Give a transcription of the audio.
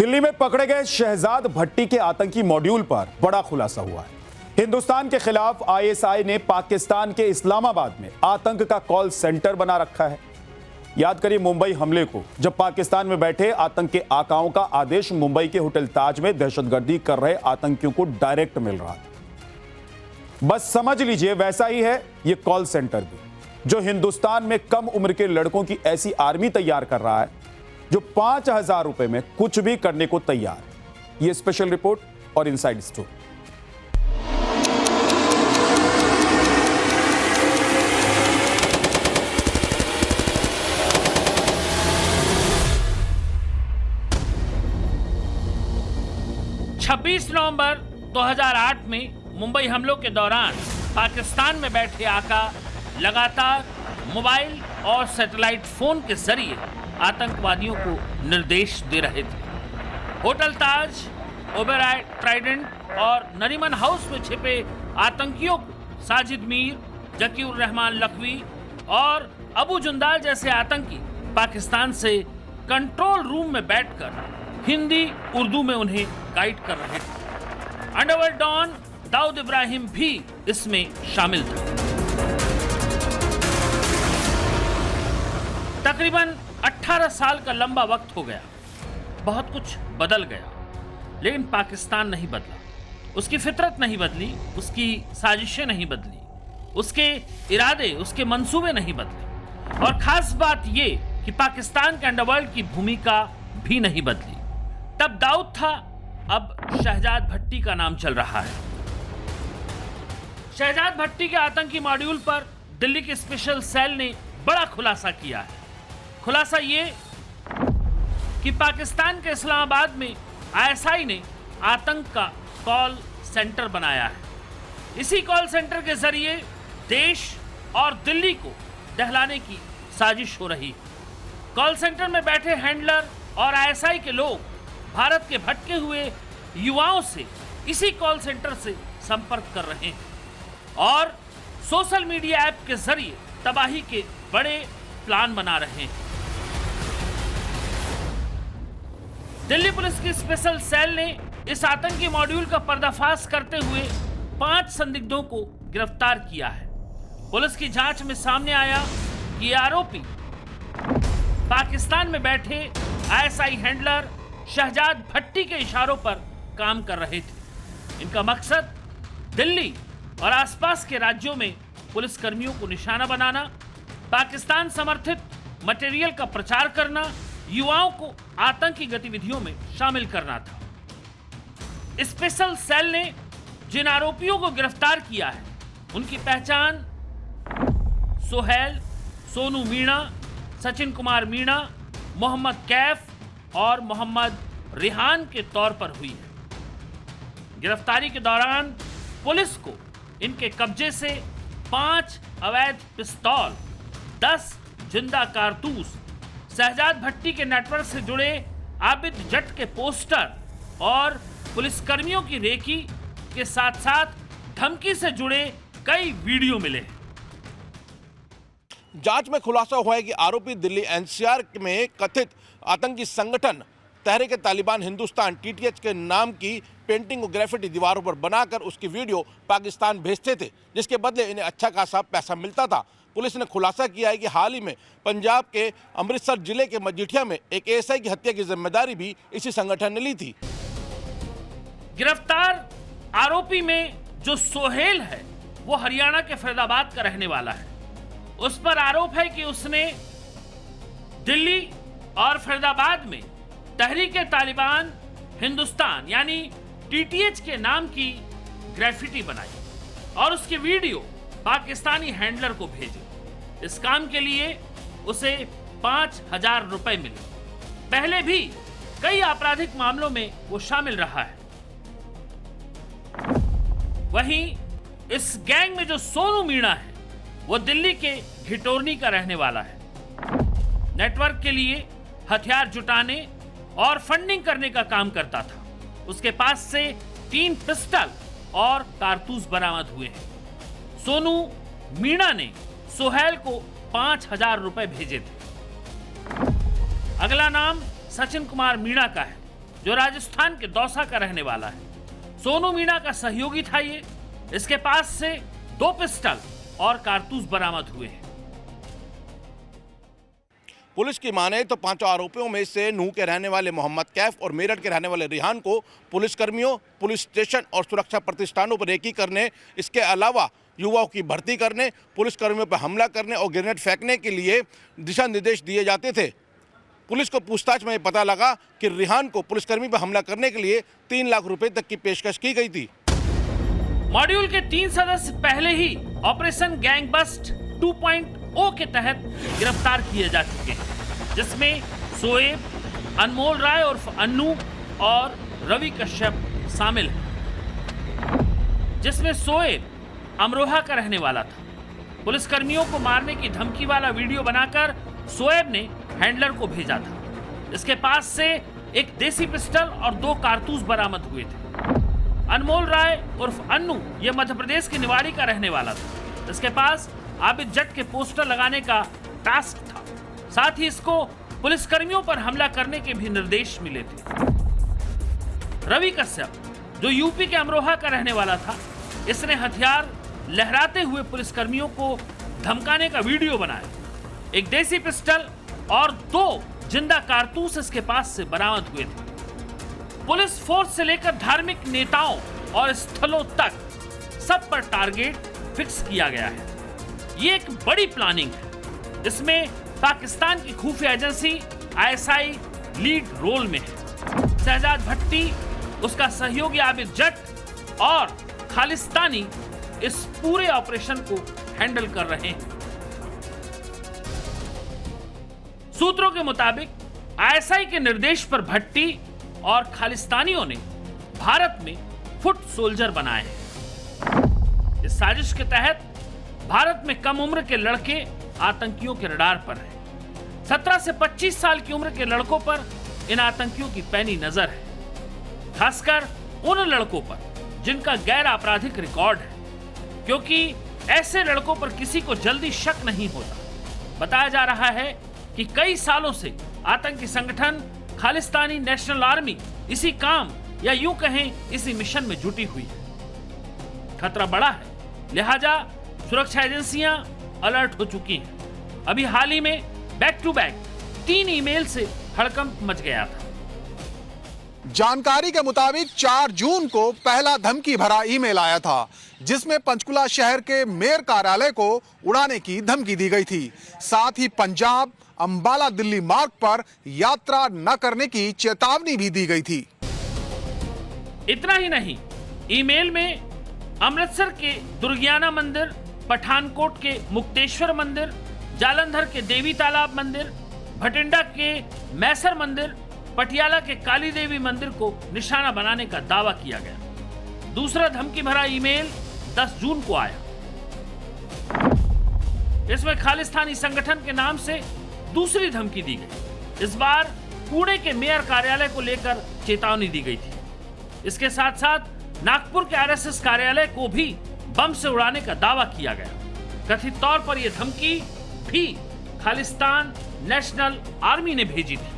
दिल्ली में पकड़े गए शहजाद भट्टी के आतंकी मॉड्यूल पर बड़ा खुलासा हुआ है। हिंदुस्तान के खिलाफ आईएसआई ने पाकिस्तान के इस्लामाबाद में आतंक का कॉल सेंटर बना रखा है। याद करिए मुंबई हमले को, जब पाकिस्तान में बैठे आतंक के आकाओं का आदेश मुंबई के होटल ताज में दहशतगर्दी कर रहे आतंकियों को डायरेक्ट मिल रहा था। बस समझ लीजिए वैसा ही है ये कॉल सेंटर भी, जो हिंदुस्तान में कम उम्र के लड़कों की ऐसी आर्मी तैयार कर रहा है जो 5,000 रुपए में कुछ भी करने को तैयार है। ये स्पेशल रिपोर्ट और इनसाइड स्टोरी। नवंबर 2008 में मुंबई हमलों के दौरान पाकिस्तान में बैठे आका लगातार मोबाइल और सैटेलाइट फोन के जरिए आतंकवादियों को निर्देश दे रहे थे। होटल ताज, ओबेरॉय ट्राइडेंट और नरीमन हाउस में छिपे आतंकियों को साजिद मीर, जकीउर रहमान लखवी और अबू जुंदाल जैसे आतंकी पाकिस्तान से कंट्रोल रूम में बैठकर हिंदी उर्दू में उन्हें गाइड कर रहे थे। अंडरवर्ल्ड डॉन दाऊद इब्राहिम भी इसमें शामिल था। तकरीबन 18 साल का लंबा वक्त हो गया। बहुत कुछ बदल गया, लेकिन पाकिस्तान नहीं बदला। उसकी फितरत नहीं बदली, उसकी साजिशें नहीं बदली, उसके इरादे, उसके मंसूबे नहीं बदले, और खास बात यह कि पाकिस्तान के अंडरवर्ल्ड की भूमिका भी नहीं बदली। तब दाऊद था, अब शहजाद भट्टी का नाम चल रहा है। शहजाद भट्टी के आतंकी मॉड्यूल पर दिल्ली के स्पेशल सेल ने बड़ा खुलासा किया है। खुलासा ये कि पाकिस्तान के इस्लामाबाद में आईएसआई ने आतंक का कॉल सेंटर बनाया है। इसी कॉल सेंटर के जरिए देश और दिल्ली को दहलाने की साजिश हो रही है। कॉल सेंटर में बैठे हैंडलर और आईएसआई के लोग भारत के भटके हुए युवाओं से इसी कॉल सेंटर से संपर्क कर रहे हैं और सोशल मीडिया ऐप के जरिए तबाही के बड़े प्लान बना रहे हैं। दिल्ली पुलिस की स्पेशल सेल ने इस आतंकी मॉड्यूल का पर्दाफाश करते हुए 5 संदिग्धों को गिरफ्तार किया है। पुलिस की जांच में सामने आया कि आरोपी पाकिस्तान में बैठे आईएसआई हैंडलर शहजाद भट्टी के इशारों पर काम कर रहे थे। इनका मकसद दिल्ली और आसपास के राज्यों में पुलिसकर्मियों को निशाना बनाना, पाकिस्तान समर्थित मटेरियल का प्रचार करना, युवाओं को आतंकी गतिविधियों में शामिल करना था। स्पेशल सेल ने जिन आरोपियों को गिरफ्तार किया है उनकी पहचान सोहेल, सोनू मीणा, सचिन कुमार मीणा, मोहम्मद कैफ और मोहम्मद रिहान के तौर पर हुई है। गिरफ्तारी के दौरान पुलिस को इनके कब्जे से 5 अवैध पिस्तौल, 10 जिंदा कारतूस, शहजाद भट्टी के नेटवर्क से जुड़े आबिद जट के पोस्टर और पुलिसकर्मियों की रेकी के साथ साथ धमकी से जुड़े कई वीडियो मिले। जांच में खुलासा हुआ है कि आरोपी दिल्ली एनसीआर में कथित आतंकी संगठन तहरीक तालिबान हिंदुस्तान टीटीएच के नाम की पेंटिंग और ग्राफिटी दीवारों पर बनाकर उसकी वीडियो पाकिस्तान भेजते थे, जिसके बदले इन्हें अच्छा खासा पैसा मिलता था। पुलिस ने खुलासा किया है कि हाल ही में पंजाब के अमृतसर जिले के मजीठिया में एक एएसआई की हत्या की जिम्मेदारी भी इसी संगठन ने ली थी। गिरफ्तार आरोपी में जो सोहेल है वो हरियाणा के फरीदाबाद का रहने वाला है। उस पर आरोप है कि उसने दिल्ली और फरीदाबाद में तहरीक तालिबान हिंदुस्तान यानी टीटीएच के नाम की ग्राफिटी बनाई और उसकी वीडियो पाकिस्तानी हैंडलर को भेजी। इस काम के लिए उसे 5,000 रुपए मिले। पहले भी कई आपराधिक मामलों में वो शामिल रहा है। वहीं इस गैंग में जो सोनू मीणा है वो दिल्ली के घिटोरनी का रहने वाला है। नेटवर्क के लिए हथियार जुटाने और फंडिंग करने का काम करता था। उसके पास से 3 पिस्टल और कारतूस बरामद हुए हैं। सोनू मीणा ने सोहेल को 5,000 रुपए भेजे थे। अगला नाम सचिन कुमार मीणा का है। जो राजस्थान के दौसा का रहने वाला है। सोनू मीणा का सहयोगी था ये। इसके पास से 2 पिस्टल और कारतूस बरामद हुए हैं। पुलिस की माने तो 5 आरोपियों में से नूह के रहने वाले मोहम्मद कैफ और मेरठ के रहने वाले रिहान को पुलिसकर्मियों, पुलिस स्टेशन और सुरक्षा प्रतिष्ठानों पर रेकी करने, इसके अलावा युवाओं की भर्ती करने, पुलिसकर्मियों पर हमला करने और ग्रेनेड फेंकने के लिए दिशा निर्देश दिए जाते थे। पुलिस को पूछताछ में पता लगा कि रिहान को पुलिसकर्मी पर हमला करने के लिए 3 लाख रुपए तक की पेशकश की गई थी। मॉड्यूल के 3 सदस्य पहले ही ऑपरेशन गैंगबस्ट 2.0 के तहत गिरफ्तार किए जा चुके हैं, जिसमें सोएब, अनमोल राय उर्फ अन्नू और रवि कश्यप शामिल हैं। जिसमें सोएब अमरोहा का रहने वाला था। पुलिसकर्मियों को मारने की धमकी वाला वीडियो बनाकर सोएब ने हैंडलर को भेजा था। इसके पास से एक देसी पिस्टल और 2 कारतूस बरामद हुए थे। अनमोल राय उर्फ अन्नू यह मध्य प्रदेश के निवाड़ी का रहने वाला था। इसके पास आबिद जट के पोस्टर लगाने का टास्क था। साथ ही इसको पुलिसकर्मियों पर हमला करने के भी निर्देश मिले थे। रवि कश्यप, जो यूपी के अमरोहा का रहने वाला था, इसने हथियार लहराते हुए पुलिसकर्मियों को धमकाने का वीडियो बनाया। एक देसी पिस्टल और 2 जिंदा कारतूस इसके पास से बरामद हुए थे। पुलिस फोर्स से लेकर धार्मिक नेताओं और स्थलों तक सब पर टारगेट फिक्स किया गया है। ये एक बड़ी प्लानिंग है। इसमें पाकिस्तान की खुफिया एजेंसी ISI लीड रोल में है। शहजाद भट्टी, उसका सहयोगी आबिद जट और खालिस्तानी इस पूरे ऑपरेशन को हैंडल कर रहे हैं। सूत्रों के मुताबिक ISI के निर्देश पर भट्टी और खालिस्तानियों ने भारत में फुट सोल्जर बनाए हैं। इस साजिश के तहत भारत में कम उम्र के लड़के आतंकियों के रडार पर हैं। 17 से 25 साल की उम्र के लड़कों पर इन आतंकियों की पैनी नजर है, खासकर उन लड़कों पर जिनका गैर आपराधिक रिकॉर्ड है, क्योंकि ऐसे लड़कों पर किसी को जल्दी शक नहीं होता। बताया जा रहा है कि कई सालों से आतंकी संगठन खालिस्तानी नेशनल आर्मी इसी काम या यूं कहें इसी मिशन में जुटी हुई है। खतरा बड़ा है, लिहाजा सुरक्षा एजेंसियां अलर्ट हो चुकी हैं। अभी हाल ही में बैक टू बैक 3 ईमेल से हड़कंप मच गया था। जानकारी के मुताबिक 4 जून को पहला धमकी भरा ईमेल आया था, जिसमें पंचकुला शहर के मेयर कार्यालय को उड़ाने की धमकी दी गई थी। साथ ही पंजाब, अंबाला, दिल्ली मार्ग पर यात्रा न करने की चेतावनी भी दी गई थी। इतना ही नहीं, ईमेल में अमृतसर के दुर्गियाना मंदिर, पठानकोट के मुक्तेश्वर मंदिर, जालंधर के देवी तालाब मंदिर, भटिंडा के मैसर मंदिर, पटियाला के काली देवी मंदिर को निशाना बनाने का दावा किया गया। दूसरा धमकी भरा ईमेल 10 जून को आया। इसमें खालिस्तानी संगठन के नाम से दूसरी धमकी दी गई। इस बार पुणे के मेयर कार्यालय को लेकर चेतावनी दी गई थी। इसके साथ साथ नागपुर के RSS कार्यालय को भी बम से उड़ाने का दावा किया गया। कथित तौर पर यह धमकी भी खालिस्तान नेशनल आर्मी ने भेजी थी।